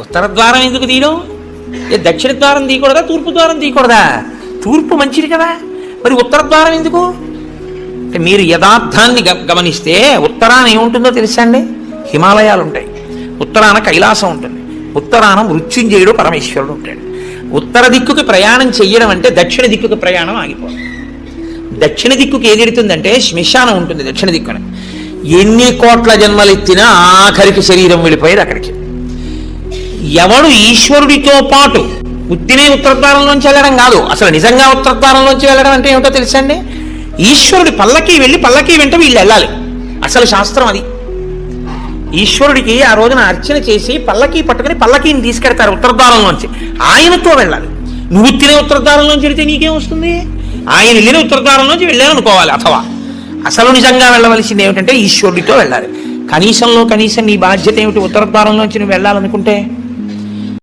ఉత్తర ద్వారం ఎందుకు తీయడం? దక్షిణ ద్వారం తీయకూడదా, తూర్పు ద్వారం తీయకూడదా? తూర్పు మంచిది కదా, మరి ఉత్తర ద్వారం ఎందుకు? అంటే మీరు యథార్థాన్ని గమనిస్తే ఉత్తరాన ఏముంటుందో తెలుసా అండి? హిమాలయాలు ఉంటాయి, ఉత్తరాన కైలాసం ఉంటుంది, ఉత్తరాన మృత్యుంజయుడు పరమేశ్వరుడు ఉంటాడు. ఉత్తర దిక్కుకి ప్రయాణం చెయ్యడం అంటే దక్షిణ దిక్కుకి ప్రయాణం ఆగిపోవడం. దక్షిణ దిక్కుకి ఏది ఎడుతుందంటే శ్మశానం ఉంటుంది దక్షిణ దిక్కున. ఎన్ని కోట్ల జన్మలెత్తినా ఆఖరికి శరీరం వెళ్ళిపోయేది అక్కడికి. ఎవడు ఈశ్వరుడితో పాటు ఉత్తినే ఉత్తరద్వారంలోంచి వెళ్ళడం కాదు, అసలు నిజంగా ఉత్తరద్వారంలోంచి వెళ్ళడం అంటే ఏమిటో తెలుసా అండి? ఈశ్వరుడి పల్లకి వెళ్ళి పల్లకి వెంట వీళ్ళు వెళ్ళాలి. అసలు శాస్త్రం అది. ఈశ్వరుడికి ఆ రోజున అర్చన చేసి పల్లకి పట్టుకుని పల్లకీని తీసుకెడతారు ఉత్తరద్వారంలోంచి, ఆయనతో వెళ్ళాలి. నువ్వు తినే ఉత్తరద్వారంలోంచి వెళితే నీకేం వస్తుంది? ఆయన వెళ్ళిన ఉత్తరద్వారంలోంచి వెళ్ళాలనుకోవాలి. అథవా అసలు నిజంగా వెళ్ళవలసింది ఏమిటంటే ఈశ్వరుడితో వెళ్ళాలి. కనీసంలో కనీసం నీ బాధ్యత ఏమిటి? ఉత్తరద్వారంలోంచి నువ్వు వెళ్ళాలనుకుంటే